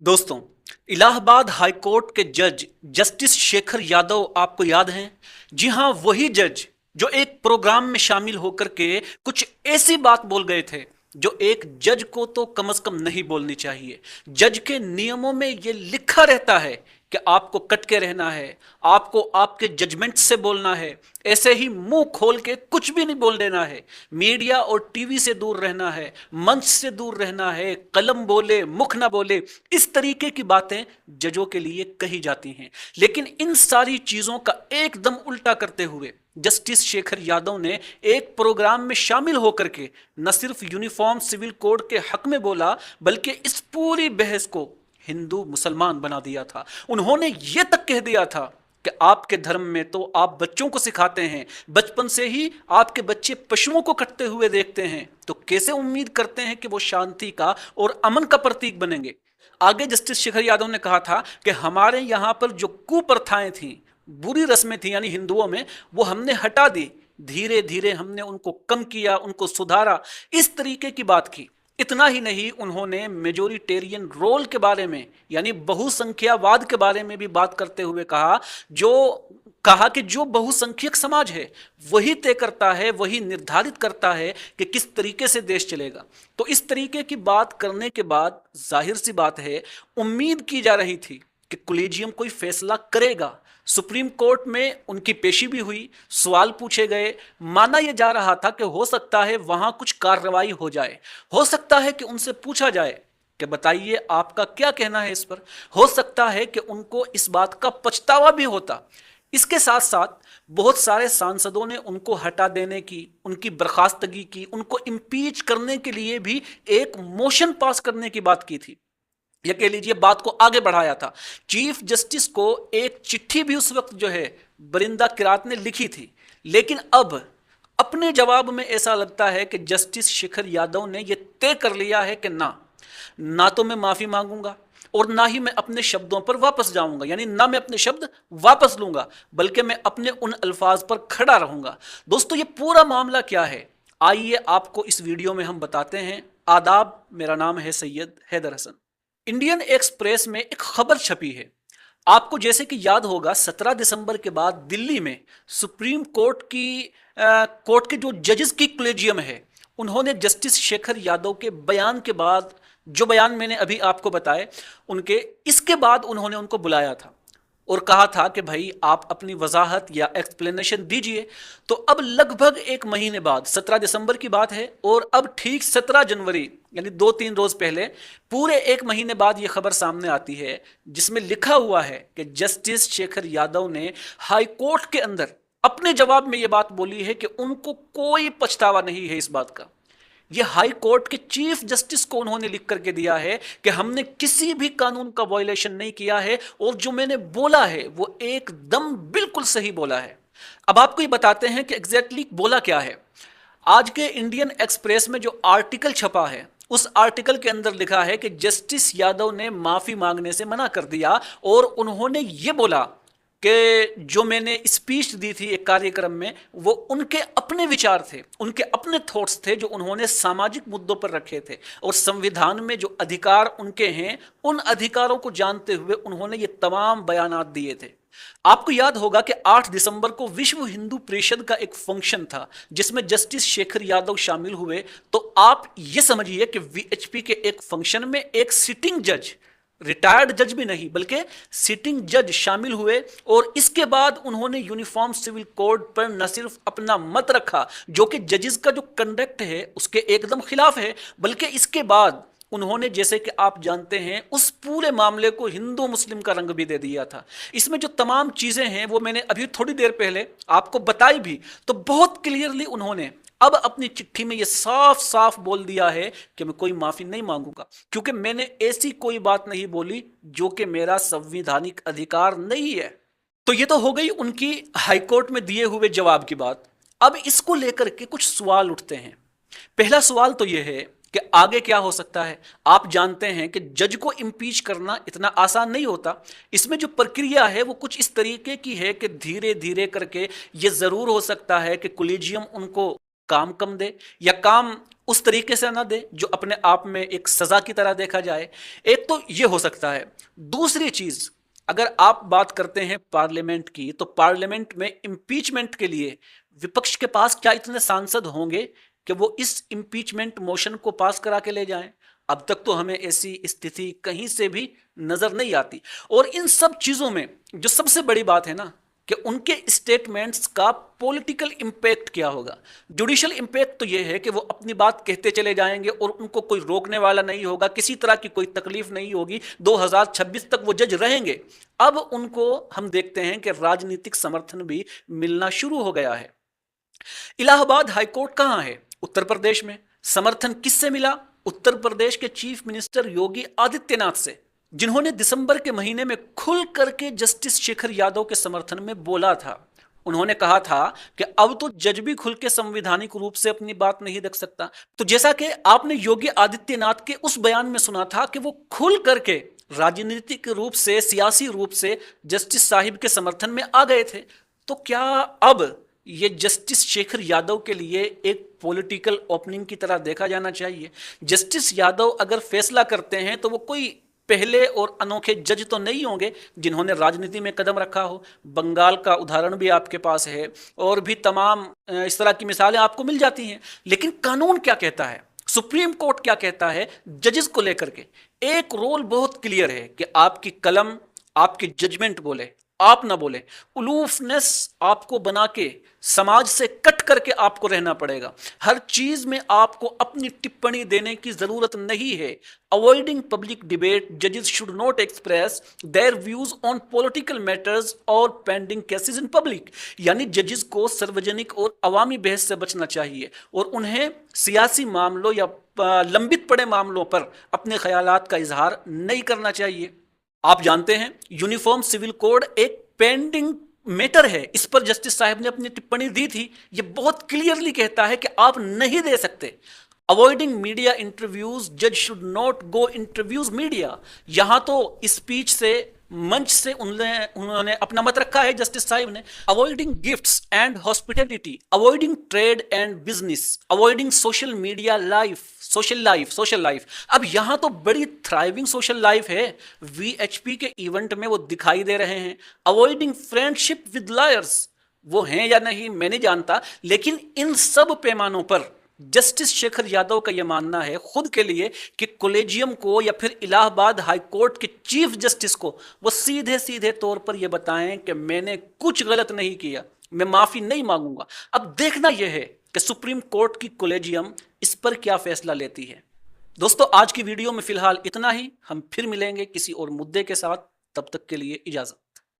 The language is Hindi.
दोस्तों, इलाहाबाद हाई कोर्ट के जज जस्टिस शेखर यादव आपको याद हैं? जी हां, वही जज जो एक प्रोग्राम में शामिल होकर के कुछ ऐसी बात बोल गए थे जो एक जज को तो कम से कम नहीं बोलनी चाहिए। जज के नियमों में यह लिखा रहता है कि आपको कट के रहना है, आपको आपके जजमेंट से बोलना है, ऐसे ही मुंह खोल के कुछ भी नहीं बोल देना है, मीडिया और टीवी से दूर रहना है, मंच से दूर रहना है, कलम बोले मुख ना बोले, इस तरीके की बातें जजों के लिए कही जाती हैं। लेकिन इन सारी चीजों का एकदम उल्टा करते हुए जस्टिस शेखर यादव ने एक प्रोग्राम में शामिल होकर के न सिर्फ यूनिफॉर्म सिविल कोड के हक में बोला, बल्कि इस पूरी बहस को हिंदू मुसलमान बना दिया था। उन्होंने यह तक कह दिया था कि आपके धर्म में तो आप बच्चों को सिखाते हैं, बचपन से ही आपके बच्चे पशुओं को कटते हुए देखते हैं, तो कैसे उम्मीद करते हैं कि वो शांति का और अमन का प्रतीक बनेंगे। आगे जस्टिस शेखर यादव ने कहा था कि हमारे यहां पर जो कुप्रथाएं थी, बुरी रस्में थी यानी हिंदुओं में, वो हमने हटा दी, धीरे धीरे हमने उनको कम किया, उनको सुधारा, इस तरीके की बात की। इतना ही नहीं, उन्होंने मेजोरिटेरियन रोल के बारे में यानी बहुसंख्यावाद के बारे में भी बात करते हुए कहा कि जो बहुसंख्यक समाज है वही तय करता है, वही निर्धारित करता है कि किस तरीके से देश चलेगा। तो इस तरीके की बात करने के बाद जाहिर सी बात है, उम्मीद की जा रही थी कि कॉलेजियम कोई फैसला करेगा। सुप्रीम कोर्ट में उनकी पेशी भी हुई, सवाल पूछे गए, माना यह जा रहा था कि हो सकता है वहां कुछ कार्रवाई हो जाए, हो सकता है कि उनसे पूछा जाए कि बताइए आपका क्या कहना है इस पर, हो सकता है कि उनको इस बात का पछतावा भी होता। इसके साथ साथ बहुत सारे सांसदों ने उनको हटा देने की, उनकी बर्खास्तगी की, उनको इम्पीच करने के लिए भी एक मोशन पास करने की बात की थी, या कह लीजिए बात को आगे बढ़ाया था। चीफ जस्टिस को एक चिट्ठी भी उस वक्त जो है बरिंदा किरात ने लिखी थी, लेकिन अब अपने जवाब में ऐसा लगता है कि जस्टिस शेखर यादव ने यह तय कर लिया है कि ना तो मैं माफी मांगूंगा और ना ही मैं अपने शब्दों पर वापस जाऊंगा, यानी ना मैं अपने शब्द वापस लूंगा, बल्कि मैं अपने उन अल्फाज पर खड़ा रहूंगा। दोस्तों, ये पूरा मामला क्या है, आइए आपको इस वीडियो में हम बताते हैं। आदाब, मेरा नाम है सैयद हैदर हसन। इंडियन एक्सप्रेस में एक खबर छपी है, आपको जैसे कि याद होगा 17 दिसंबर के बाद दिल्ली में सुप्रीम कोर्ट के जो जजेस की कॉलेजियम है, उन्होंने जस्टिस शेखर यादव के बयान के बाद, जो बयान मैंने अभी आपको बताए, इसके बाद उन्होंने उनको बुलाया था और कहा था कि भाई आप अपनी वजाहत या एक्सप्लेनेशन दीजिए। तो अब लगभग एक महीने बाद, 17 दिसंबर की बात है, और अब ठीक 17 जनवरी यानी 2-3 रोज पहले, पूरे एक महीने बाद यह खबर सामने आती है जिसमें लिखा हुआ है कि जस्टिस शेखर यादव ने हाई कोर्ट के अंदर अपने जवाब में यह बात बोली है कि उनको कोई पछतावा नहीं है इस बात का। यह हाई कोर्ट के चीफ जस्टिस को उन्होंने लिख करके दिया है कि हमने किसी भी कानून का वायलेशन नहीं किया है और जो मैंने बोला है वो एकदम बिल्कुल सही बोला है। अब आपको ये बताते हैं कि एग्जैक्टली बोला क्या है। आज के इंडियन एक्सप्रेस में जो आर्टिकल छपा है, उस आर्टिकल के अंदर लिखा है कि जस्टिस यादव ने माफी मांगने से मना कर दिया और उन्होंने ये बोला कि जो मैंने स्पीच दी थी एक कार्यक्रम में, वो उनके अपने विचार थे, उनके अपने थॉट्स थे जो उन्होंने सामाजिक मुद्दों पर रखे थे, और संविधान में जो अधिकार उनके हैं उन अधिकारों को जानते हुए उन्होंने ये तमाम बयानात दिए थे। आपको याद होगा कि 8 दिसंबर को विश्व हिंदू परिषद का एक फंक्शन था जिसमें जस्टिस शेखर यादव शामिल हुए। तो आप ये समझिए कि वीएचपी के एक फंक्शन में एक सिटिंग जज, रिटायर्ड जज भी नहीं बल्कि सिटिंग जज शामिल हुए, और इसके बाद उन्होंने यूनिफॉर्म सिविल कोड पर न सिर्फ अपना मत रखा जो कि जजेस का जो कंडक्ट है उसके एकदम खिलाफ है, बल्कि इसके बाद उन्होंने, जैसे कि आप जानते हैं, उस पूरे मामले को हिंदू मुस्लिम का रंग भी दे दिया था। इसमें जो तमाम चीजें हैं वो मैंने अभी थोड़ी देर पहले आपको बताई भी। तो बहुत क्लियरली उन्होंने अब अपनी चिट्ठी में यह साफ साफ बोल दिया है कि मैं कोई माफी नहीं मांगूंगा, क्योंकि मैंने ऐसी कोई बात नहीं बोली जो कि मेरा संवैधानिक अधिकार नहीं है। तो ये तो हो गई उनकी हाईकोर्ट में दिए हुए जवाब की बात। अब इसको लेकर के कुछ सवाल उठते हैं। पहला सवाल तो यह है कि आगे क्या हो सकता है। आप जानते हैं कि जज को इम्पीच करना इतना आसान नहीं होता। इसमें जो प्रक्रिया है वो कुछ इस तरीके की है कि धीरे धीरे करके ये जरूर हो सकता है कि कॉलेजियम उनको काम कम दे या काम उस तरीके से ना दे जो अपने आप में एक सजा की तरह देखा जाए। एक तो ये हो सकता है। दूसरी चीज, अगर आप बात करते हैं पार्लियामेंट की, तो पार्लियामेंट में इंपीचमेंट के लिए विपक्ष के पास क्या इतने सांसद होंगे कि वो इस इंपीचमेंट मोशन को पास करा के ले जाएं? अब तक तो हमें ऐसी स्थिति कहीं से भी नजर नहीं आती। और इन सब चीजों में जो सबसे बड़ी बात है ना, कि उनके स्टेटमेंट्स का पॉलिटिकल इंपैक्ट क्या होगा। जुडिशियल इंपैक्ट तो यह है कि वो अपनी बात कहते चले जाएंगे और उनको कोई रोकने वाला नहीं होगा, किसी तरह की कोई तकलीफ नहीं होगी, 2026 तक वो जज रहेंगे। अब उनको हम देखते हैं कि राजनीतिक समर्थन भी मिलना शुरू हो गया है। इलाहाबाद हाईकोर्ट कहां है? उत्तर प्रदेश में। समर्थन किससे मिला? उत्तर प्रदेश के चीफ मिनिस्टर योगी आदित्यनाथ से, जिन्होंने दिसंबर के महीने में खुल करके जस्टिस शेखर यादव के समर्थन में बोला था। उन्होंने कहा था कि अब तो जज भी खुल के संवैधानिक रूप से अपनी बात नहीं रख सकता। तो जैसा कि आपने योगी आदित्यनाथ के उस बयान में सुना था कि वो खुल करके राजनीतिक रूप से, सियासी रूप से जस्टिस साहिब के समर्थन में आ गए थे, तो क्या अब ये जस्टिस शेखर यादव के लिए एक पॉलिटिकल ओपनिंग की तरह देखा जाना चाहिए? जस्टिस यादव अगर फैसला करते हैं तो वो कोई पहले और अनोखे जज तो नहीं होंगे जिन्होंने राजनीति में कदम रखा हो। बंगाल का उदाहरण भी आपके पास है और भी तमाम इस तरह की मिसालें आपको मिल जाती हैं। लेकिन कानून क्या कहता है, सुप्रीम कोर्ट क्या कहता है जजेस को लेकर के? एक रोल बहुत क्लियर है कि आपकी कलम, आपकी जजमेंट बोले, आप ना बोले। उलूफनेस आपको बना के समाज से कट करके आपको रहना पड़ेगा। हर चीज में आपको अपनी टिप्पणी देने की जरूरत नहीं है। अवॉइडिंग पब्लिक डिबेट, जजेस should not express their views on political matters और पेंडिंग केसेस इन पब्लिक। यानी जजेस को सार्वजनिक और अवामी बहस से बचना चाहिए और उन्हें सियासी मामलों या लंबित पड़े मामलों पर अपने ख्यालात का इजहार नहीं करना चाहिए। आप जानते हैं यूनिफॉर्म सिविल कोड एक पेंडिंग मैटर है, इस पर जस्टिस साहब ने अपनी टिप्पणी दी थी। ये बहुत क्लियरली कहता है कि आप नहीं दे सकते। अवॉइडिंग मीडिया इंटरव्यूज, जज should not go interviews media. यहां तो स्पीच से, मंच से उन्होंने अपना मत रखा है जस्टिस साहिब ने। Avoiding gifts and hospitality, avoiding trade and business, avoiding social media life, social life. अब यहां तो बड़ी थ्राइविंग सोशल लाइफ है, वीएचपी के इवेंट में वो दिखाई दे रहे हैं। अवॉइडिंग फ्रेंडशिप विद लॉयर्स, वो हैं या नहीं मैं नहीं जानता, लेकिन इन सब पैमानों पर जस्टिस शेखर यादव का यह मानना है खुद के लिए कि कॉलेजियम को या फिर इलाहाबाद हाई कोर्ट के चीफ जस्टिस को वो सीधे सीधे तौर पर यह बताएं कि मैंने कुछ गलत नहीं किया, मैं माफी नहीं मांगूंगा। अब देखना यह है कि सुप्रीम कोर्ट की कॉलेजियम इस पर क्या फैसला लेती है। दोस्तों, आज की वीडियो में फिलहाल इतना ही। हम फिर मिलेंगे किसी और मुद्दे के साथ, तब तक के लिए इजाजत।